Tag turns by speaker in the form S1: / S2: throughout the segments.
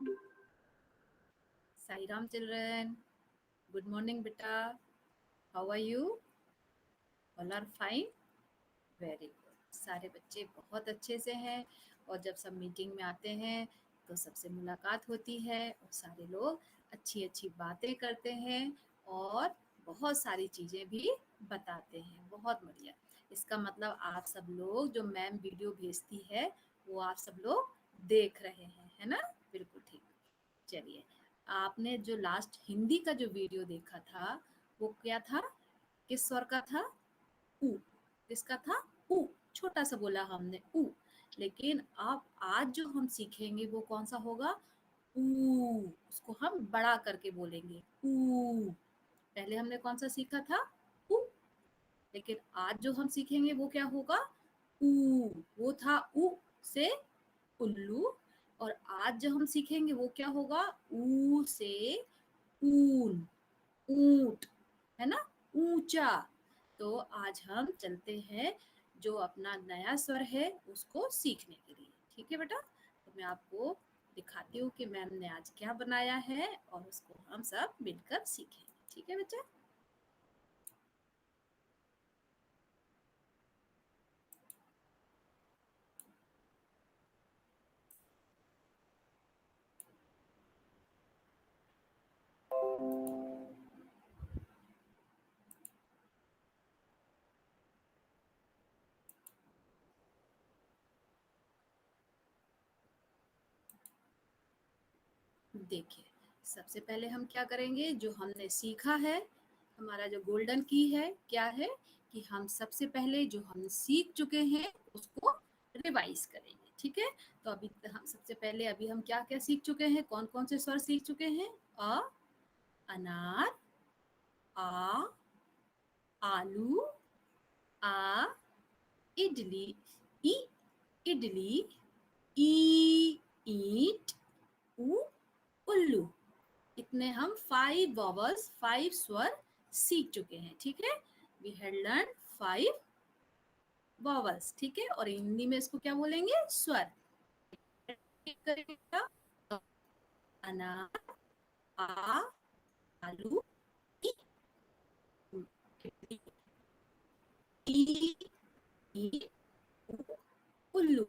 S1: Sai Ram children, good morning beta. How are you? All are fine? Very good. सारे बच्चे बहुत अच्छे से हैं और जब सब मीटिंग में आते हैं तो सबसे मुलाकात होती है और सारे लोग अच्छी अच्छी बातें करते हैं और बहुत सारी चीज़ें भी बताते हैं। बहुत बढ़िया। इसका मतलब आप सब लोग जो मैम वीडियो भेजती है वो आप सब लोग देख रहे हैं, है ना? बिल्कुल ठीक। चलिए, आपने जो लास्ट हिंदी का जो वीडियो देखा था वो क्या था? किस स्वर का था? ऊ। किसका था? ऊ। छोटा सा बोला हमने ऊ। लेकिन अब आज जो हम सीखेंगे वो कौन सा होगा? ऊ। उसको हम बड़ा करके बोलेंगे ऊ। पहले हमने कौन सा सीखा था? ऊ। लेकिन आज जो हम सीखेंगे वो क्या होगा? ऊ। वो था ऊ से उल्लू और आज जो हम सीखेंगे वो क्या होगा? ऊ से ऊन, ऊंट, है ना? ऊंचा। तो आज हम चलते हैं जो अपना नया स्वर है उसको सीखने के लिए। ठीक है बेटा? तो मैं आपको दिखाती हूँ कि मैम ने आज क्या बनाया है और उसको हम सब मिलकर सीखेंगे। ठीक है बच्चा? देखिए, सबसे पहले हम क्या करेंगे? जो हमने सीखा है, हमारा जो गोल्डन की है क्या है कि हम सबसे पहले जो हम सीख चुके हैं उसको रिवाइज करेंगे। ठीक है? तो अभी हम सबसे पहले अभी हम क्या क्या सीख चुके हैं? कौन कौन से स्वर सीख चुके हैं? अ, अनार, आ, आलू, आ, इडली, ई, इडली, ई, ईंट, उ, उल्लू। इतने हम 5 वॉवल्स, 5 स्वर सीख चुके हैं। ठीक है? We had learn 5 vowels. ठीक है? और हिंदी में इसको क्या बोलेंगे? स्वर। अनार, आ, आलू, ई, ई, ई, उल्लू।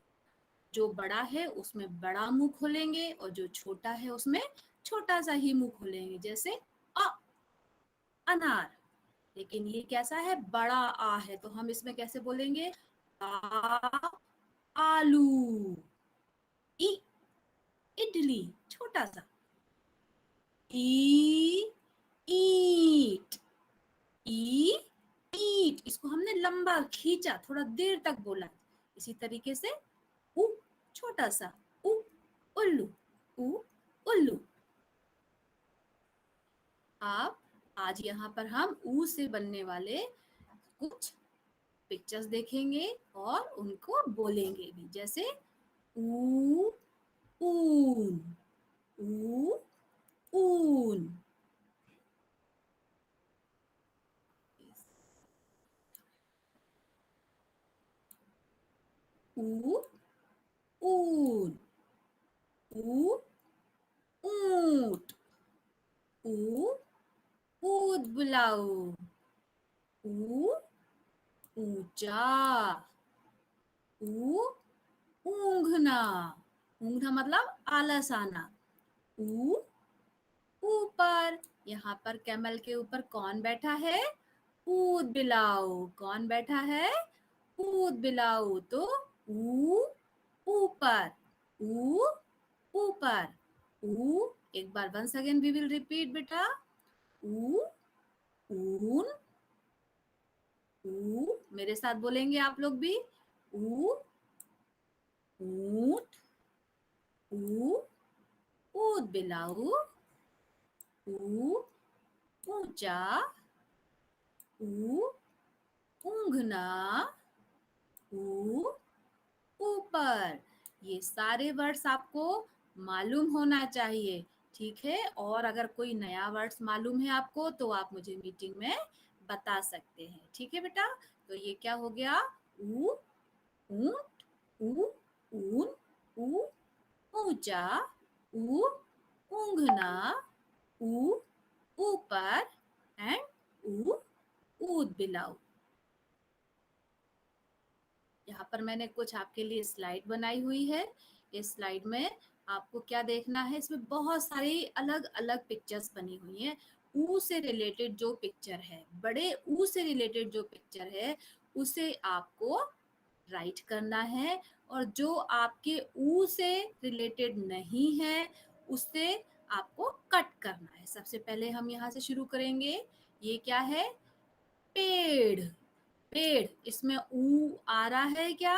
S1: जो बड़ा है उसमें बड़ा मुंह खोलेंगे और जो छोटा है उसमें छोटा सा ही मुंह खोलेंगे, जैसे अ, अनार। लेकिन ये कैसा है? बड़ा आ है, तो हम इसमें कैसे बोलेंगे? आ, आलू। ई, इडली, छोटा सा। ई, ईट, ई, ईट। इसको हमने लंबा खींचा, थोड़ा देर तक बोला। इसी तरीके से उ, छोटा सा उ, उल्लू, उ, उल्लू। आप आज यहाँ पर हम ऊ से बनने वाले कुछ पिक्चर्स देखेंगे और उनको बोलेंगे भी, जैसे ऊ, ऊन, ऊ, ऊन। ऊ, ऊन, ऊ, ऊंट, ऊ, ऊद बुलाऊ, ऊ, ऊंचा, ऊ, ऊंघना। ऊंघना मतलब आलस आना। ऊ, ऊपर। यहाँ पर कैमल के ऊपर कौन बैठा है? ऊद बिलाऊ। कौन बैठा है? ऊद बिलाऊ। तो ऊ, ऊपर, ऊ, ऊपर, ऊ। एक बार once again we will repeat बेटा। ऊ, ऊन, ऊ। मेरे साथ बोलेंगे आप लोग भी। ऊ, ऊंट, ऊ, ऊद बिलाऊ, ऊ, ऊंचा, ऊ, ऊंघना, ऊ, ऊपर। ये सारे वर्ड्स आपको मालूम होना चाहिए। ठीक है? और अगर कोई नया वर्ड्स मालूम है आपको तो आप मुझे मीटिंग में बता सकते हैं। ठीक है बेटा? तो ये क्या हो गया? ऊ, ऊंट, ऊ, ऊन, ऊ, ऊंचा, ऊ, ऊंघना, ऊ ऊपर एंड ऊ ऊद बिलाऊ। यहाँ पर मैंने कुछ आपके लिए स्लाइड बनाई हुई है। इस स्लाइड में आपको क्या देखना है, इसमें बहुत सारी अलग अलग पिक्चर्स बनी हुई हैं। ऊ से रिलेटेड जो पिक्चर है, बड़े ऊ से रिलेटेड जो पिक्चर है, उसे आपको राइट करना है, और जो आपके ऊ से रिलेटेड नहीं है उससे आपको कट करना है। सबसे पहले हम यहाँ से शुरू करेंगे। ये क्या है? पेड़। पेड़, इसमें ऊ आ रहा है क्या?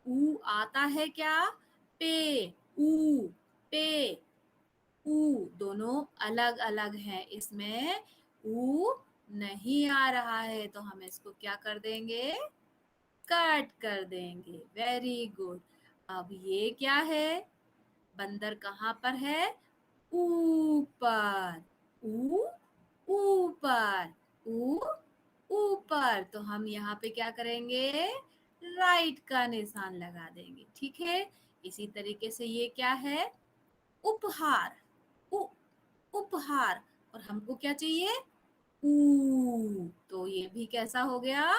S1: ऊ आता है क्या? पे, ऊ, पे, ऊ दोनों अलग अलग हैं, इसमें ऊ नहीं आ रहा है, तो हम इसको क्या कर देंगे? कट कर देंगे। Very good. अब ये क्या है? बंदर कहाँ पर है? ऊपर। ऊ ऊपर, ऊ ऊपर, तो हम यहाँ पे क्या करेंगे? राइट का निशान लगा देंगे। ठीक है। इसी तरीके से ये क्या है? उपहार। उ उपहार, और हमको क्या चाहिए? ऊ, तो ये भी कैसा हो गया?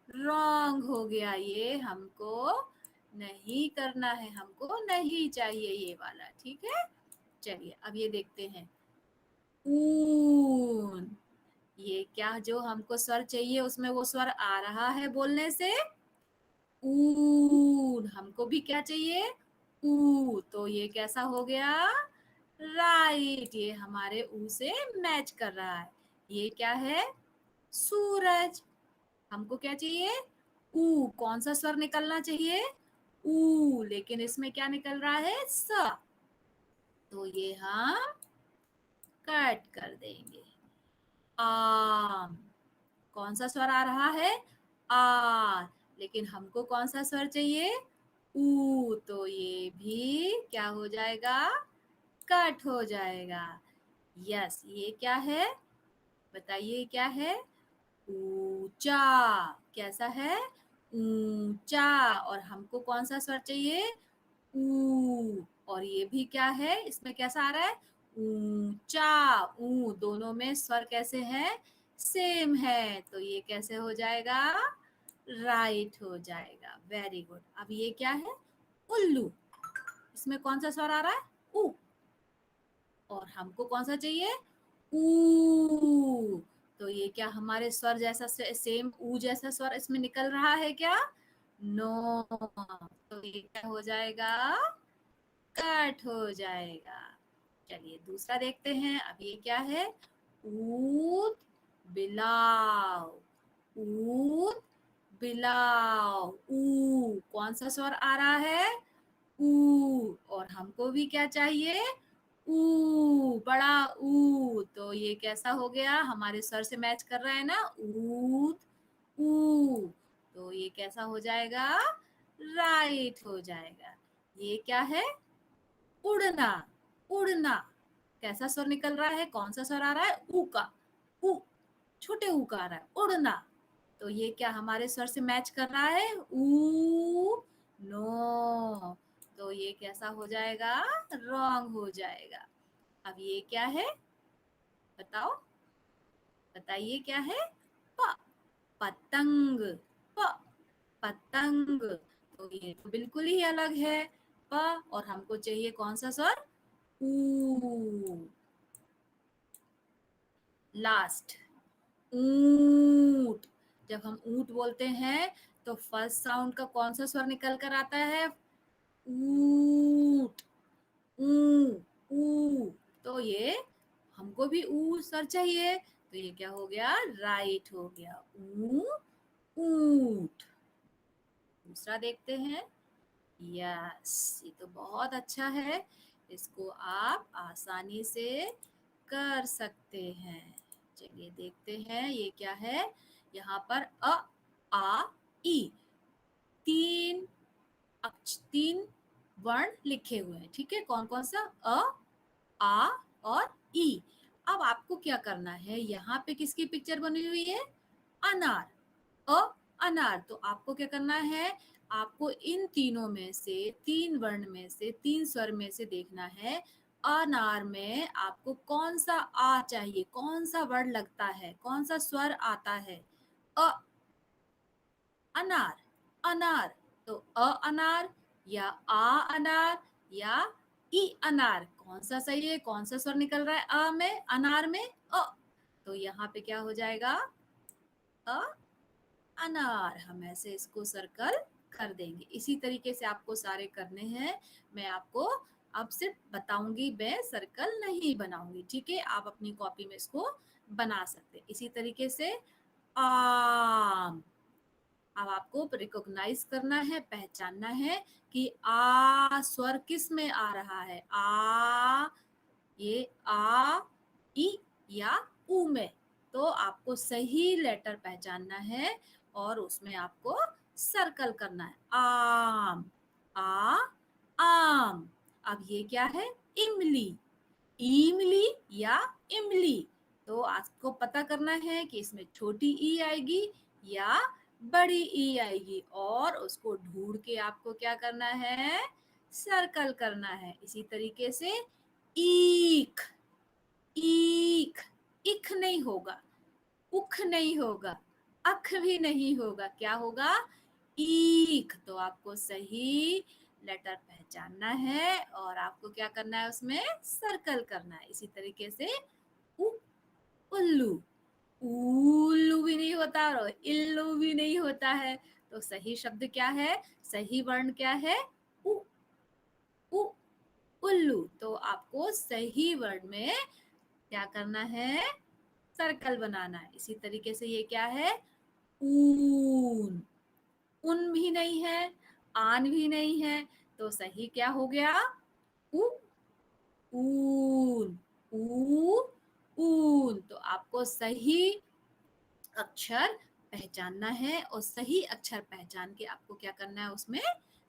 S1: रॉन्ग हो गया। ये हमको नहीं करना है, हमको नहीं चाहिए ये वाला। ठीक है। चलिए अब ये देखते हैं। ऊन, ये क्या जो हमको स्वर चाहिए उसमें वो स्वर आ रहा है बोलने से? ऊन। हमको भी क्या चाहिए? ऊ, तो ये कैसा हो गया? राइट, ये हमारे ऊ से मैच कर रहा है। ये क्या है? सूरज। हमको क्या चाहिए? ऊ, कौन सा स्वर निकलना चाहिए? ऊ, लेकिन इसमें क्या निकल रहा है? स, तो ये हम कट कर देंगे। आम, कौन सा स्वर आ रहा है? आ, लेकिन हमको कौन सा स्वर चाहिए? ऊ, तो ये भी क्या हो जाएगा? कट हो जाएगा। यस, ये क्या है? बताइए क्या है? ऊंचा। कैसा है? ऊंचा, और हमको कौन सा स्वर चाहिए? ऊ, और ये भी क्या है? इसमें कैसा आ रहा है? ऊंचा। ऊ, दोनों में स्वर कैसे हैं? सेम है, तो ये कैसे हो जाएगा? राइट हो जाएगा। Very good. अब ये क्या है? उल्लू। इसमें कौन सा स्वर आ रहा है? ऊ, और हमको कौन सा चाहिए? ऊ, तो ये क्या हमारे स्वर जैसा सेम ऊ जैसा स्वर इसमें निकल रहा है क्या? नो, तो ये क्या हो जाएगा? कट हो जाएगा। चलिए दूसरा देखते हैं। अब ये क्या है? ऊद बिलाव। ऊद बिलाव। ऊ, कौन सा स्वर आ रहा है? ऊ, और हमको भी क्या चाहिए? ऊ, बड़ा ऊ, तो ये कैसा हो गया? हमारे स्वर से मैच कर रहा है ना? ऊद, ऊ, तो ये कैसा हो जाएगा? राइट हो जाएगा। ये क्या है? उड़ना। उड़ना, कैसा स्वर निकल रहा है? कौन सा स्वर आ रहा है? ऊ का। ऊ, छोटे ऊ का आ रहा है। उड़ना, तो ये क्या हमारे स्वर से मैच कर रहा है? ऊ, नो, तो ये कैसा हो जाएगा? रॉन्ग हो जाएगा। अब ये क्या है? बताओ, बताइए क्या है? प, पतंग। प, पतंग, तो ये तो बिल्कुल ही अलग है। प, और हमको चाहिए कौन सा स्वर? ऊ। लास्ट, ऊंट। जब हम ऊंट बोलते हैं तो फर्स्ट साउंड का कौन सा स्वर निकल कर आता है? ऊंट, ऊ, ऊ, तो ये हमको भी ऊ स्वर चाहिए, तो ये क्या हो गया? राइट हो गया। ऊ, ऊंट। दूसरा देखते हैं। यस, ये तो बहुत अच्छा है, इसको आप आसानी से कर सकते हैं। चलिए देखते हैं ये क्या है। यहाँ पर अ, आ, ई, तीन तीन वर्ण लिखे हुए हैं। ठीक है, कौन कौन सा? अ, आ और ई। अब आपको क्या करना है? यहाँ पे किसकी पिक्चर बनी हुई है? अनार। अ, अनार, तो आपको क्या करना है? आपको इन तीनों में से, तीन वर्ण में से, तीन स्वर में से देखना है अनार में आपको कौन सा आ चाहिए, कौन सा वर्ड लगता है, कौन सा स्वर आता है? अ अनार, अनार। तो अ अनार या आ अनार या ई अनार, कौन सा सही है, कौन सा स्वर निकल रहा है अ में, अनार में? अ। तो यहाँ पे क्या हो जाएगा? अ अनार। हम ऐसे इसको सर्कल कर देंगे। इसी तरीके से आपको सारे करने हैं। मैं आपको अब सिर्फ बताऊंगी, मैं सर्कल नहीं बनाऊंगी, ठीक है? आप अपनी कॉपी में इसको बना सकते हैं। इसी तरीके से आम। अब आपको रिकॉग्नाइज करना है, पहचानना है कि आ स्वर किस में आ रहा है। आ, ये आ, ई या ऊ में। तो आपको सही लेटर पहचानना है और उसमें आपको सर्कल करना है। आम, आ, आम। अब ये क्या है? इमली, इमली या इमली। तो आपको पता करना है कि इसमें छोटी ई आएगी या बड़ी ई आएगी, और उसको ढूंढ के आपको क्या करना है? सर्कल करना है। इसी तरीके से ईख, ईख, इख नहीं होगा, उख नहीं होगा, अख भी नहीं होगा, क्या होगा? ईख। तो आपको सही लेटर पहचानना है और आपको क्या करना है? उसमें सर्कल करना है। इसी तरीके से उ, उल्लू, उल्लू भी नहीं होता और इल्लू भी नहीं होता है। तो सही शब्द क्या है? सही वर्ण क्या है? उ, उ, उल्लू। तो आपको सही वर्ण में क्या करना है? सर्कल बनाना है। इसी तरीके से ये क्या है? ऊन, उन भी नहीं है, आन भी नहीं है। तो सही क्या हो गया? उ, ऊन, ऊ, ऊन। तो आपको सही अक्षर पहचानना है और सही अक्षर पहचान के आपको क्या करना है? उसमें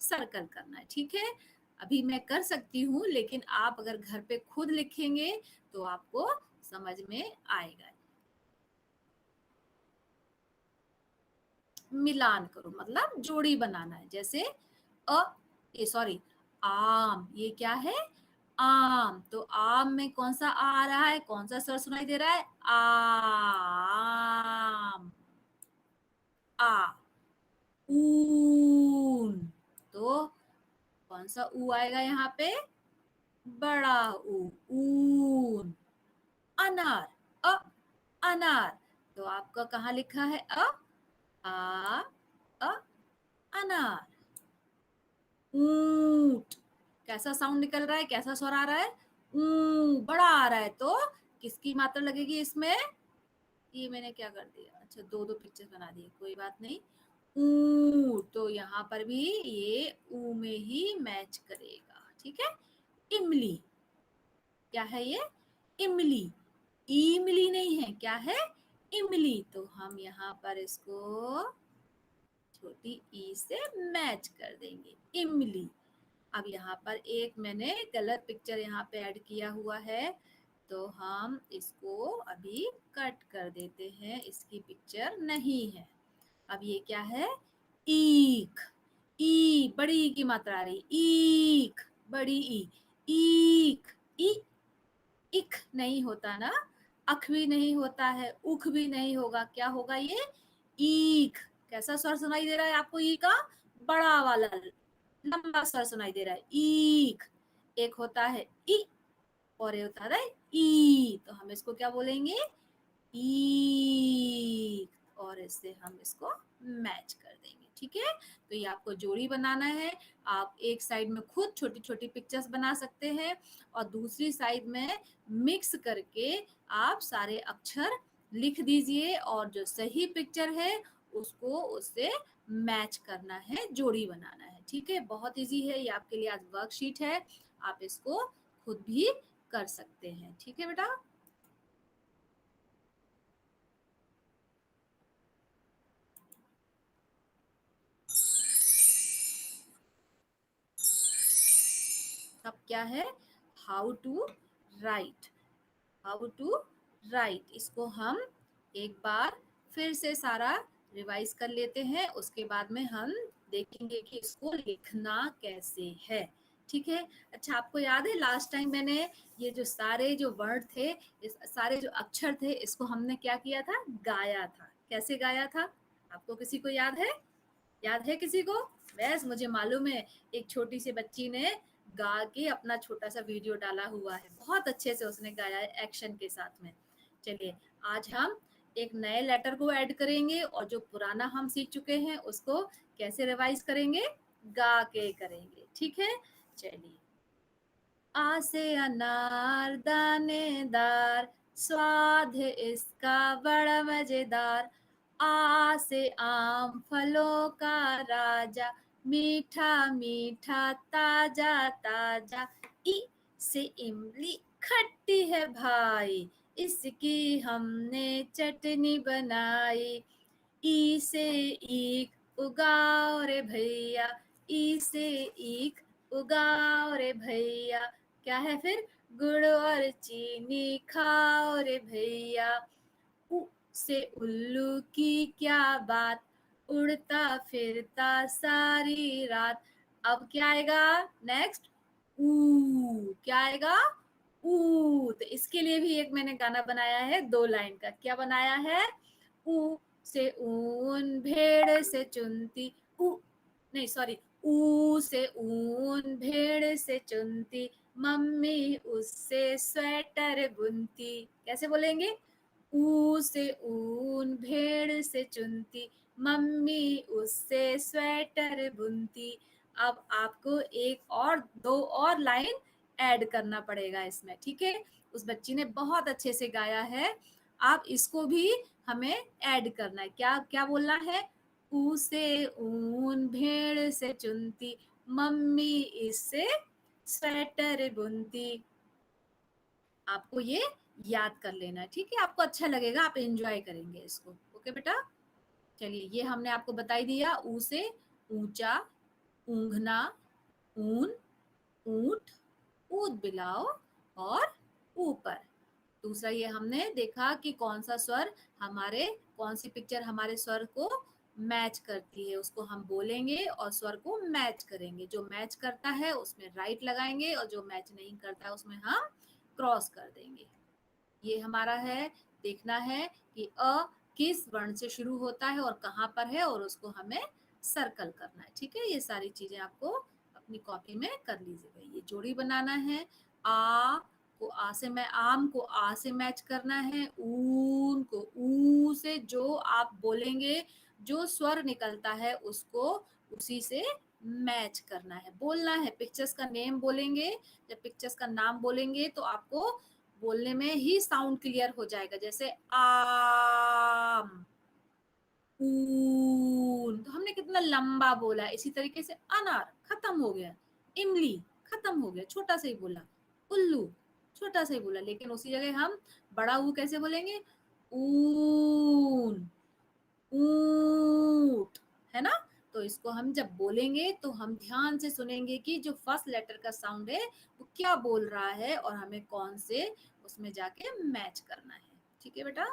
S1: सर्कल करना है, ठीक है? अभी मैं कर सकती हूँ, लेकिन आप अगर घर पे खुद लिखेंगे तो आपको समझ में आएगा। मिलान करो मतलब जोड़ी बनाना है। जैसे अ, ये सॉरी, आम, ये क्या है? आम। तो आम में कौन सा आ रहा है, कौन सा स्वर सुनाई दे रहा है? आम, आ। ऊन। तो कौन सा ऊ आएगा यहाँ पे? बड़ा ऊ, ऊन। अनार, अ, अनार। तो आपका कहाँ लिखा है? आ, अ, अनार। ऊंट, कैसा साउंड निकल रहा है, कैसा स्वर आ रहा है? ऊ, बड़ा आ रहा है। तो किसकी मात्रा लगेगी इसमें? ये मैंने क्या कर दिया, अच्छा दो दो पिक्चर बना दिए, कोई बात नहीं। ऊ, तो यहाँ पर भी ये ऊ में ही मैच करेगा, ठीक है? इमली, क्या है ये? इमली, इमली नहीं है, क्या है? इमली। तो हम यहाँ पर इसको छोटी ई से मैच कर देंगे, इमली। अब यहाँ पर एक मैंने गलत पिक्चर यहाँ पे ऐड किया हुआ है, तो हम इसको अभी कट कर देते हैं, इसकी पिक्चर नहीं है। अब ये क्या है? ईख, ई, बड़ी ई की मात्रा आ रही, ईख, बड़ी ई, ईख, ई, इख नहीं होता ना, अख भी नहीं होता है, उख भी नहीं होगा, क्या होगा ये? ईख। कैसा स्वर सुनाई दे रहा है आपको? ई का बड़ा वाला लंबा स्वर सुनाई दे रहा है, ईख। एक होता है ई और एक होता है ई। तो हम इसको क्या बोलेंगे? ई। और इससे हम इसको मैच कर देंगे, ठीक है? तो ये आपको जोड़ी बनाना है। आप एक साइड में खुद छोटी छोटी पिक्चर्स बना सकते हैं और दूसरी साइड में मिक्स करके आप सारे अक्षर लिख दीजिए और जो सही पिक्चर है उसको उससे मैच करना है, जोड़ी बनाना है, ठीक है? बहुत इजी है ये, आपके लिए आज वर्कशीट है, आप इसको खुद भी कर सकते हैं, ठीक है बेटा? अब क्या है? How to write, how to write. इसको हम एक बार फिर से सारा रिवाइज कर लेते हैं, उसके बाद में हम देखेंगे कि इसको लिखना कैसे है। ठीक है। अच्छा, आपको याद है लास्ट टाइम मैंने ये जो सारे जो वर्ड थे, इस सारे जो अक्षर थे, इसको हमने क्या किया था, गाया था। कैसे गाया था, आपको किसी को याद है? याद है किसी को? बस मुझे मालूम है, एक छोटी सी बच्ची ने गा के अपना छोटा सा वीडियो डाला हुआ है, बहुत अच्छे से उसने गाया है एक्शन के साथ में। चलिए, आज हम एक नए लेटर को ऐड करेंगे और जो पुराना हम सीख चुके हैं उसको कैसे रिवाइज करेंगे, गा के करेंगे। ठीक है, चलिए। आ से अनार दानेदार, स्वाद है इसका बड़ा मजेदार। आ से आम फलों का राजा, मीठा मीठा ताजा ताजा। ई से इमली खट्टी है भाई, इसकी हमने चटनी बनाई। ई से ईख उगाओ रे भैया, ई से ईख उगाओ रे भैया। क्या है फिर, गुड़ और चीनी खाओ रे भैया। उ से उल्लू की क्या बात, उड़ता फिरता सारी रात। अब क्या आएगा नेक्स्ट, ऊ। क्या आएगा, ऊ। तो इसके लिए भी एक मैंने गाना बनाया है 2 लाइन का। क्या बनाया है, ऊ से ऊन भेड़ से चुनती, ऊ नहीं सॉरी, ऊ से ऊन भेड़ से चुनती, मम्मी उससे स्वेटर बुनती। कैसे बोलेंगे, ऊ से ऊन भेड़ से चुनती, मम्मी उससे स्वेटर बुनती। अब आपको एक और 2 और लाइन ऐड करना पड़ेगा इसमें। ठीक है, उस बच्ची ने बहुत अच्छे से गाया है, आप इसको भी हमें ऐड करना है। क्या क्या बोलना है, ऊ से ऊन भेड़ से चुनती, मम्मी इससे स्वेटर बुनती। आपको ये याद कर लेना है, ठीक है? आपको अच्छा लगेगा, आप एंजॉय करेंगे इसको। ओके बेटा, चलिए, ये हमने आपको बता ही दिया। ऊ से ऊंचा, ऊंघना, ऊन, ऊंट, ऊद बिलाओ और ऊपर। दूसरा ये हमने देखा कि कौन सा स्वर हमारे, कौन सी पिक्चर हमारे स्वर को मैच करती है, उसको हम बोलेंगे और स्वर को मैच करेंगे। जो मैच करता है उसमें राइट लगाएंगे और जो मैच नहीं करता है उसमें हम क्रॉस कर देंगे। ये हमारा है, देखना है कि अ किस वर्ण से शुरू होता है और कहाँ पर है, और उसको हमें सर्कल करना है। ठीक है, ये सारी चीजें आपको अपनी कॉपी में कर लीजिएगा। ये जोड़ी बनाना है, आ को आ से, मैं आम को आ से मैच करना है, ऊन को ऊ से, जो आप बोलेंगे जो स्वर निकलता है उसको उसी से मैच करना है, बोलना है। पिक्चर्स का नेम बोलेंगे, जब पिक्चर्स का नाम बोलेंगे तो आपको बोलने में ही साउंड क्लियर हो जाएगा। जैसे आम, ऊन, तो हमने कितना लंबा बोला। इसी तरीके से अनार खत्म हो गया, इमली खत्म हो गया, छोटा सा ही बोला। उल्लू छोटा सा ही बोला, लेकिन उसी जगह हम बड़ा ऊ कैसे बोलेंगे, ऊन, ऊंट, है ना? तो इसको हम जब बोलेंगे तो हम ध्यान से सुनेंगे कि जो फर्स्ट लेटर का साउंड है वो क्या बोल रहा है और हमें कौन से उसमें जाके मैच करना है। ठीक है बेटा,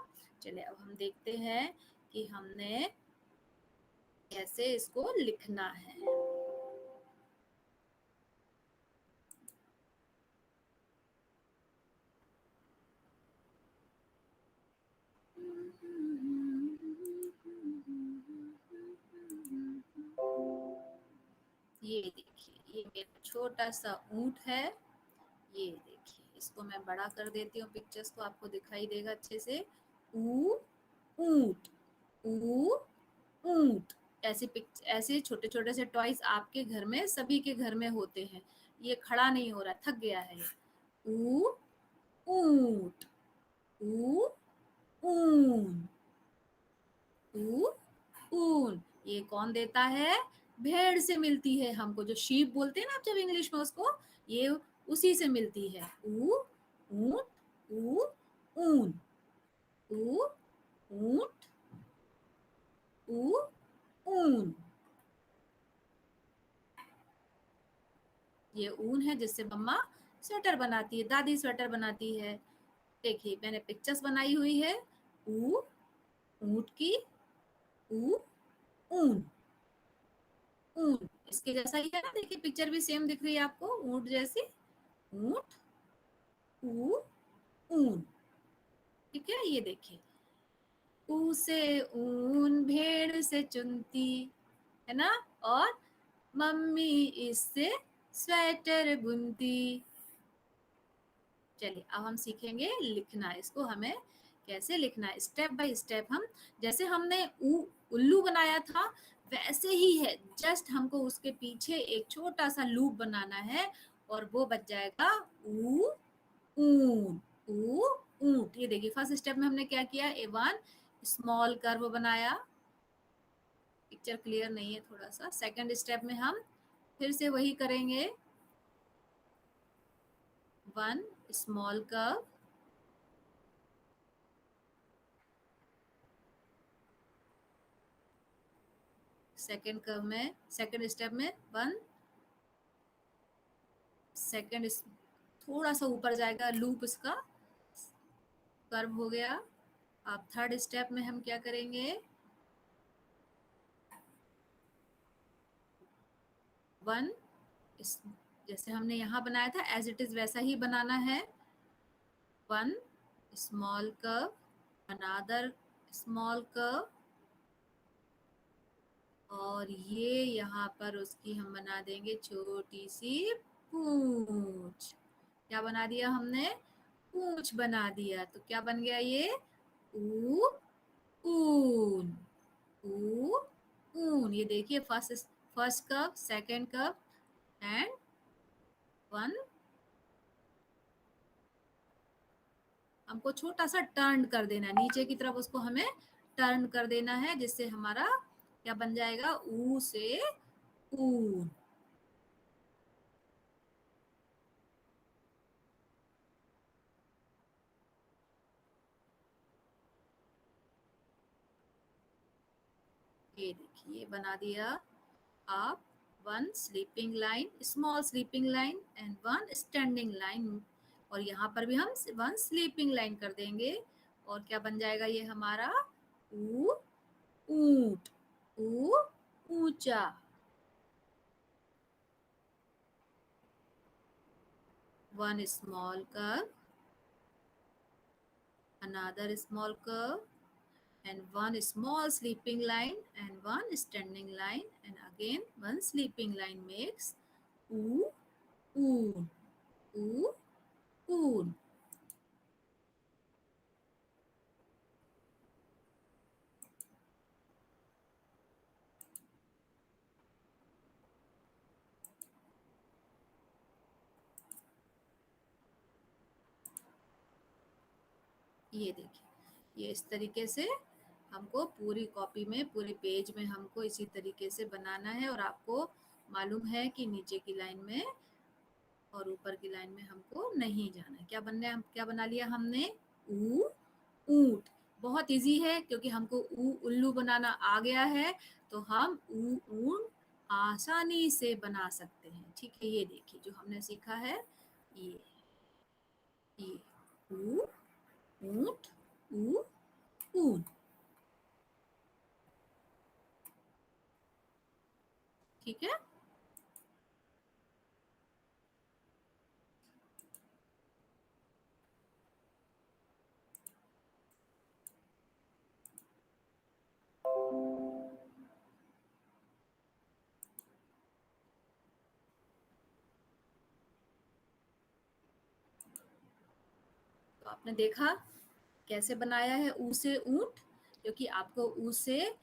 S1: चलिए अब हम देखते हैं कि हमने कैसे इसको लिखना है। ये देखिए, ये मेरा छोटा सा ऊंट है। ये देखिए, इसको मैं बड़ा कर देती हूँ, पिक्चर्स को आपको दिखाई देगा अच्छे से। ऊ, ऊंट, ऊ, ऊंट। ऐसे छोटे छोटे से टॉयज आपके घर में, सभी के घर में होते हैं। ये खड़ा नहीं हो रहा, थक गया है ये। ऊ, ऊंट, ऊ, ऊन, ऊ, ऊन। ये कौन देता है, भेड़ से मिलती है हमको, जो शीप बोलते हैं ना आप जब इंग्लिश में उसको, ये उसी से मिलती है। ऊ, ऊंट, ऊ, ऊन, ऊ, ऊंट, ऊ, ऊन। ये ऊन है जिससे मम्मा स्वेटर बनाती है, दादी स्वेटर बनाती है। देखिए, मैंने पिक्चर्स बनाई हुई है। ऊ, ऊंट की, ऊ, ऊन, ऊन। इसके जैसा ही है ना, देखिए पिक्चर भी सेम दिख रही है आपको, ऊंट जैसी, ऊंट, ऊ, ऊन। ठीक है, ये देखिए, ऊ से ऊन भेड़ से चुनती, है ना, और मम्मी इससे स्वेटर बुनती। चलिए अब हम सीखेंगे लिखना, इसको हमें कैसे लिखना है स्टेप बाय स्टेप। हम जैसे हमने उल्लू बनाया था वैसे ही है, जस्ट हमको उसके पीछे एक छोटा सा लूप बनाना है और वो बच जाएगा ऊ, ऊन, ऊ, ऊंट। ये देखिए फर्स्ट स्टेप में हमने क्या किया, ए वन स्मॉल कर्व बनाया, पिक्चर क्लियर नहीं है थोड़ा सा। सेकंड स्टेप में हम फिर से वही करेंगे, one small curve, second curve में, सेकंड स्टेप में वन सेकंड, थोड़ा सा ऊपर जाएगा लूप, इसका कर्व हो गया। अब थर्ड स्टेप में हम क्या करेंगे, वन, जैसे हमने यहाँ बनाया था एज इट इज वैसा ही बनाना है, one small curve, another small curve, और ये यहाँ पर उसकी हम बना देंगे छोटी सी पूंछ। क्या बना दिया हमने, पूंछ बना दिया। तो क्या बन गया ये, ऊ, ऊन, ऊ, ऊन। ये देखिए first curve, second curve and one, हमको छोटा सा टर्न कर देना है नीचे की तरफ, उसको हमें टर्न कर देना है, जिससे हमारा क्या बन जाएगा, ऊ से ऊन। ये देखिए बना दिया आप, one sleeping line, small sleeping line and one standing line, और यहाँ पर भी हम वन स्लीपिंग लाइन कर देंगे, और क्या बन जाएगा ये हमारा, ऊ, ऊंट, ऊ, ऊंचा। One small curve, another small curve, and one small sleeping line and one standing line, and again one sleeping line makes oo, oon, oo, oon। ये देखिए, ये इस तरीके से हमको पूरी कॉपी में, पूरे पेज में हमको इसी तरीके से बनाना है, और आपको मालूम है कि नीचे की लाइन में और ऊपर की लाइन में हमको नहीं जाना है। क्या बनने, हम क्या बना लिया हमने, ऊ, ऊंट। बहुत इजी है क्योंकि हमको उल्लू बनाना आ गया है, तो हम ऊन आसानी से बना सकते हैं। ठीक है, ये देखिए जो हमने सीखा है, ये ऊ, ऊंट, ऊ, ऊन। ठीक है, तो आपने देखा कैसे बनाया है ऊ से ऊंट, क्योंकि आपको ऊ से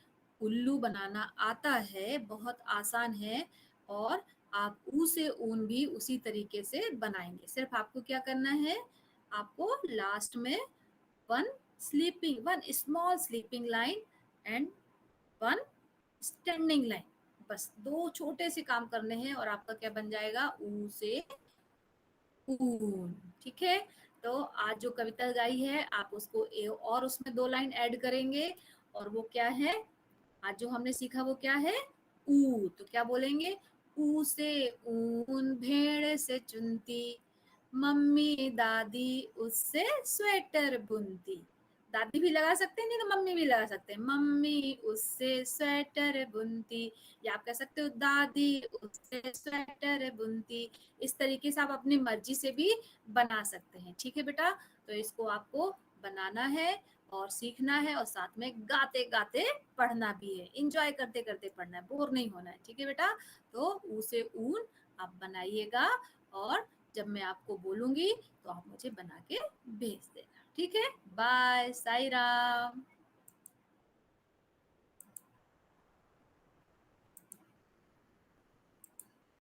S1: उल्लू बनाना आता है, बहुत आसान है, और आप ऊ से ऊन भी उसी तरीके से बनाएंगे। सिर्फ आपको क्या करना है, आपको लास्ट में one one small sleeping line and one standing line, बस दो छोटे से काम करने हैं और आपका क्या बन जाएगा, ऊ से ऊन। ठीक है, तो आज जो कविता गाई है आप उसको और उसमें दो लाइन ऐड करेंगे, और वो क्या है, आज जो हमने सीखा वो क्या है, ऊ। तो क्या बोलेंगे, ऊ से ऊन भेड़ से चुनती, मम्मी दादी उससे स्वेटर बुनती। दादी भी लगा सकते हैं, नहीं तो मम्मी भी लगा सकते हैं। मम्मी उससे स्वेटर बुनती, या आप कह सकते हो दादी उससे स्वेटर बुनती। इस तरीके से आप अपनी मर्जी से भी बना सकते हैं। ठीक है बेटा, तो इसको आपको बनाना है और सीखना है, और साथ में गाते गाते पढ़ना भी है, इंजॉय करते करते पढ़ना है, बोर नहीं होना है। ठीक है बेटा, तो ऊ से ऊन आप बनाइएगा, और जब मैं आपको बोलूंगी तो आप मुझे बना के भेज देना। ठीक है, बाय, साई राम।